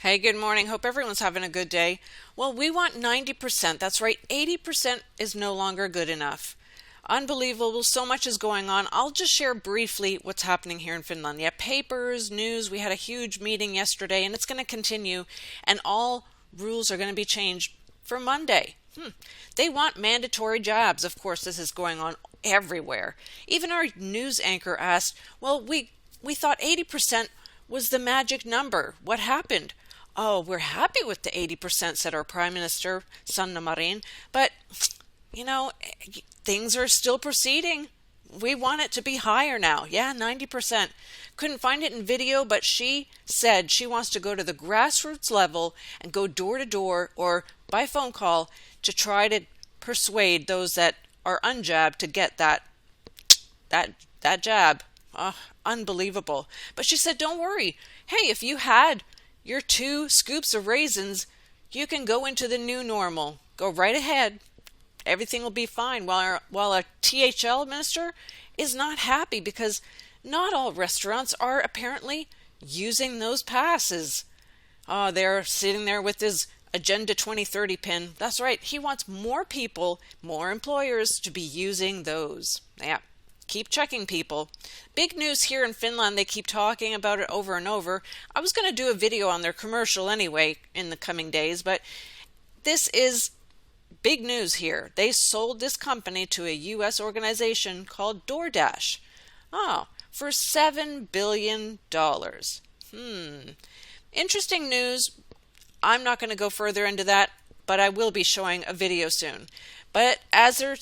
Hey, good morning. Hope everyone's having a good day. Well, we want 90%. That's right. 80% is no longer good enough. Unbelievable. So much is going on. I'll just share briefly what's happening here in Finland. Yeah, papers, news. We had a huge meeting yesterday and it's going to continue. And all rules are going to be changed for Monday. They want mandatory jabs. Of course, this is going on everywhere. Even our news anchor asked, well, we thought 80% was the magic number. What happened? Oh, we're happy with the 80%, said our Prime Minister, Sanna Marin. But, you know, things are still proceeding. We want it to be higher now. Yeah, 90%. Couldn't find it in video, but she said she wants to go to the grassroots level and go door to door or by phone call to try to persuade those that are unjabbed to get that jab. Oh, unbelievable. But she said, don't worry. Hey, if you had your 2 scoops of raisins, you can go into the new normal. Go right ahead. Everything will be fine. While a THL minister is not happy because not all restaurants are apparently using those passes. Oh, they're sitting there with his Agenda 2030 pin. That's right. He wants more people, more employers to be using those. Yeah. Keep checking, people. Big news here in Finland. They keep talking about it over and over. I was going to do a video on their commercial anyway in the coming days, but this is big news here. They sold this company to a U.S. organization called DoorDash. Oh, for $7 billion. Interesting news. I'm not going to go further into that, but I will be showing a video soon. But as they're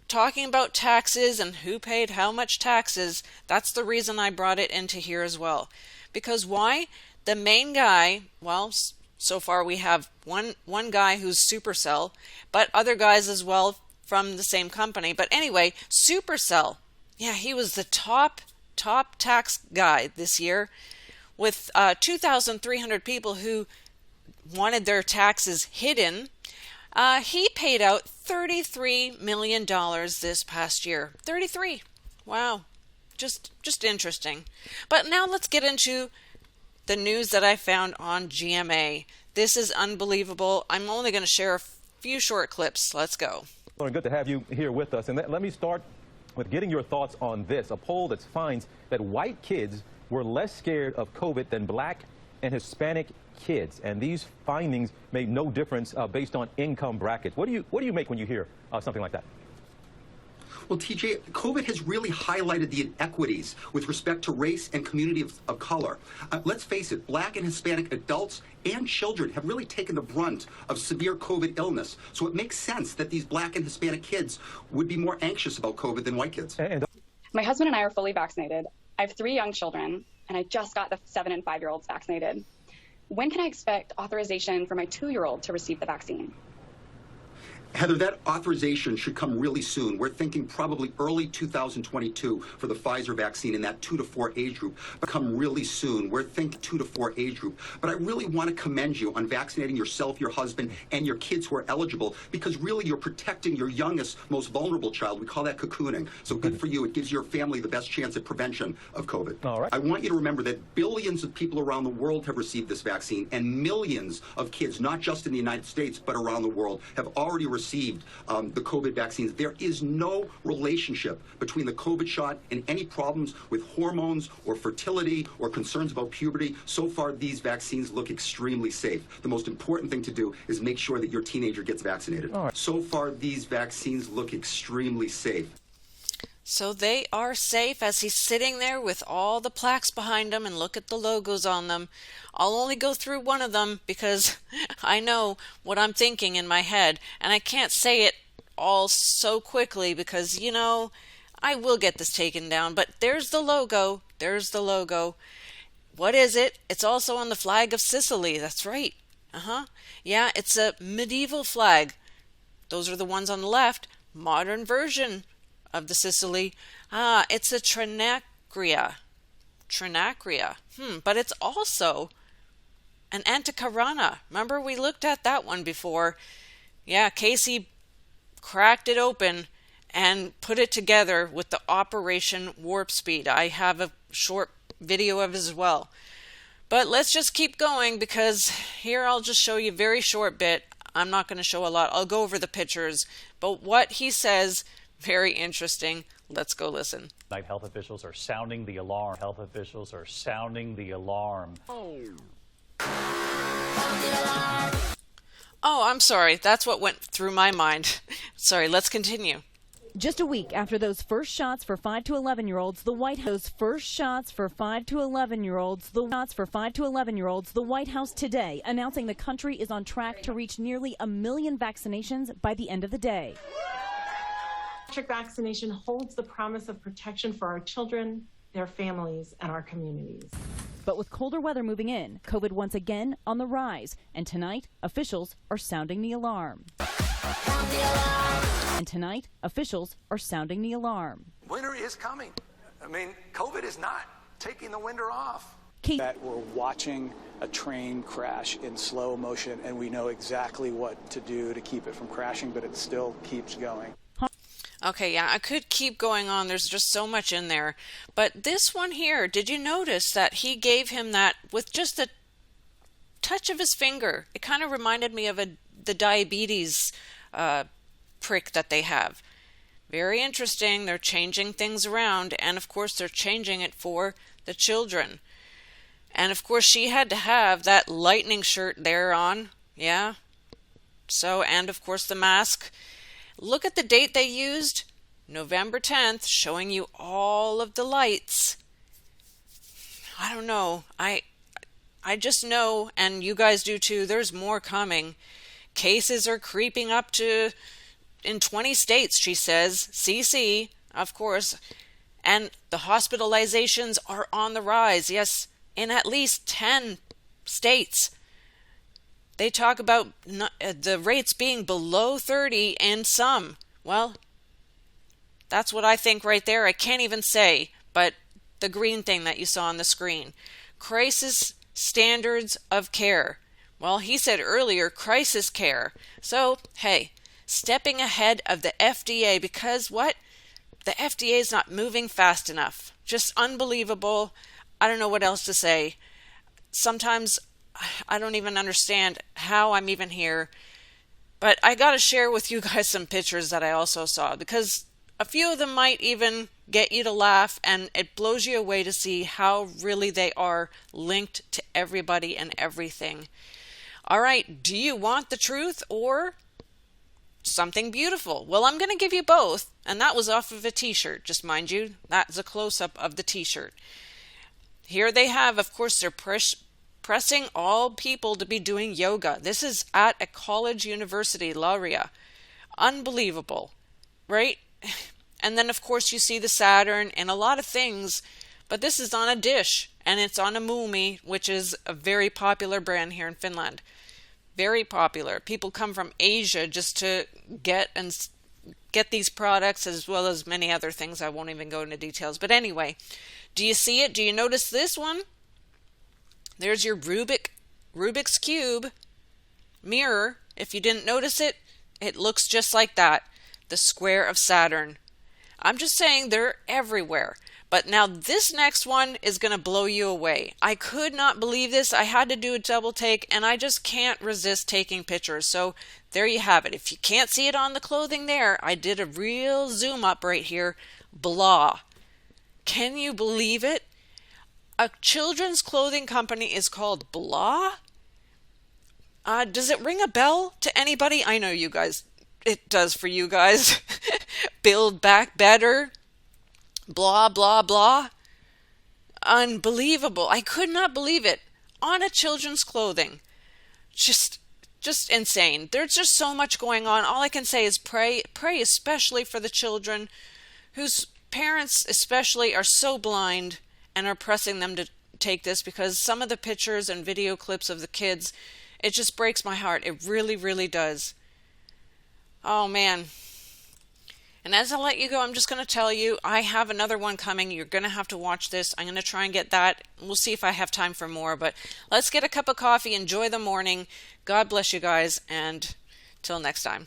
talking about taxes and who paid how much taxes, that's the reason I brought it into here as well. Because why? The main guy, well, so far we have one guy who's Supercell, but other guys as well from the same company. But anyway, Supercell, yeah, he was the top tax guy this year with 2,300 people who wanted their taxes hidden. He paid out $33 million this past year. 33. Wow. Just interesting. But now let's get into the news that I found on GMA. This is unbelievable. I'm only going to share a few short clips. Let's go. Well, good to have you here with us. And let me start with getting your thoughts on this. A poll that finds that white kids were less scared of COVID than black and Hispanic kids, and these findings made no difference based on income brackets. What do you make when you hear something like that? Well, TJ, COVID has really highlighted the inequities with respect to race and community of color. Let's face it, black and Hispanic adults and children have really taken the brunt of severe COVID illness. So it makes sense that these black and Hispanic kids would be more anxious about COVID than white kids. My husband and I are fully vaccinated. I have 3 young children, and I just got the 7 and 5-year-olds vaccinated. When can I expect authorization for my 2-year-old to receive the vaccine? Heather, that authorization should come really soon. We're thinking probably early 2022 for the Pfizer vaccine in that 2 to 4 age group. But come really soon. We're thinking 2 to 4 age group. But I really want to commend you on vaccinating yourself, your husband, and your kids who are eligible, because really you're protecting your youngest, most vulnerable child. We call that cocooning. So good for you. It gives your family the best chance at prevention of COVID. All right. I want you to remember that billions of people around the world have received this vaccine, and millions of kids, not just in the United States, but around the world, have already received the COVID vaccines. There is no relationship between the COVID shot and any problems with hormones or fertility or concerns about puberty. So far, these vaccines look extremely safe. The most important thing to do is make sure that your teenager gets vaccinated. All right. So far, these vaccines look extremely safe. So they are safe as he's sitting there with all the plaques behind him, and look at the logos on them. I'll only go through one of them because I know what I'm thinking in my head, and I can't say it all so quickly because, you know, I will get this taken down. But there's the logo. There's the logo. What is it? It's also on the flag of Sicily. That's right. Yeah, it's a medieval flag. Those are the ones on the left. Modern version of the Sicily. It's a Trinacria. But it's also an Anticarana. Remember, we looked at that one before. Yeah, Casey cracked it open and put it together with the Operation Warp Speed. I have a short video of it as well. But let's just keep going, because here I'll just show you a very short bit. I'm not going to show a lot. I'll go over the pictures. But what he says, very interesting. Let's go listen. Tonight, health officials are sounding the alarm. Health officials are sounding the alarm. Oh, I'm sorry. That's what went through my mind. Sorry, let's continue. Just a week after those first shots for 5 to 11-year-olds, the White House the White House today announcing the country is on track to reach nearly 1 million vaccinations by the end of the day. Pediatric vaccination holds the promise of protection for our children, their families, and our communities. But with colder weather moving in, COVID once again on the rise, and tonight officials are sounding the alarm. Winter is coming. I mean, COVID is not taking the winter off. That we're watching a train crash in slow motion, and we know exactly what to do to keep it from crashing, but it still keeps going. Okay, yeah, I could keep going on. There's just so much in there. But this one here, did you notice that he gave him that with just a touch of his finger? It kind of reminded me of the diabetes prick that they have. Very interesting. They're changing things around, and of course they're changing it for the children. And of course she had to have that lightning shirt there on. Yeah. So, and of course the mask. Look at the date they used, November 10th, showing you all of the lights. I don't know. I just know, and you guys do too, there's more coming. Cases are creeping up to in 20 states, she says. CC, of course. And the hospitalizations are on the rise. Yes, in at least 10 states. They talk about the rates being below 30 in some. Well, that's what I think right there. I can't even say, but the green thing that you saw on the screen. Crisis standards of care. Well, he said earlier, crisis care. So, hey, stepping ahead of the FDA, because what? The FDA is not moving fast enough. Just unbelievable. I don't know what else to say. Sometimes I don't even understand how I'm even here. But I got to share with you guys some pictures that I also saw, because a few of them might even get you to laugh, and it blows you away to see how really they are linked to everybody and everything. All right, do you want the truth or something beautiful? Well, I'm going to give you both, and that was off of a t-shirt. Just mind you, that's a close-up of the t-shirt. Here they have, of course, they're pressing all people to be doing yoga. This is at a college university, Lauria. Unbelievable, right? And then, of course, you see the Saturn and a lot of things, but this is on a dish, and it's on a Mumi, which is a very popular brand here in Finland. Very popular. People come from Asia just to get these products, as well as many other things. I won't even go into details. But anyway, do you see it? Do you notice this one? There's your Rubik's Cube mirror. If you didn't notice it, it looks just like that. The square of Saturn. I'm just saying they're everywhere. But now this next one is going to blow you away. I could not believe this. I had to do a double take, and I just can't resist taking pictures. So there you have it. If you can't see it on the clothing there, I did a real zoom up right here. Blah. Can you believe it? A children's clothing company is called Blah? Does it ring a bell to anybody? I know you guys. It does for you guys. Build Back Better. Blah, blah, blah. Unbelievable. I could not believe it. On a children's clothing. Just insane. There's just so much going on. All I can say is pray especially for the children whose parents especially are so blind and are pressing them to take this, because some of the pictures and video clips of the kids, it just breaks my heart. It really, really does. Oh, man. And as I let you go, I'm just going to tell you, I have another one coming. You're going to have to watch this. I'm going to try and get that. We'll see if I have time for more. But let's get a cup of coffee. Enjoy the morning. God bless you guys. And till next time.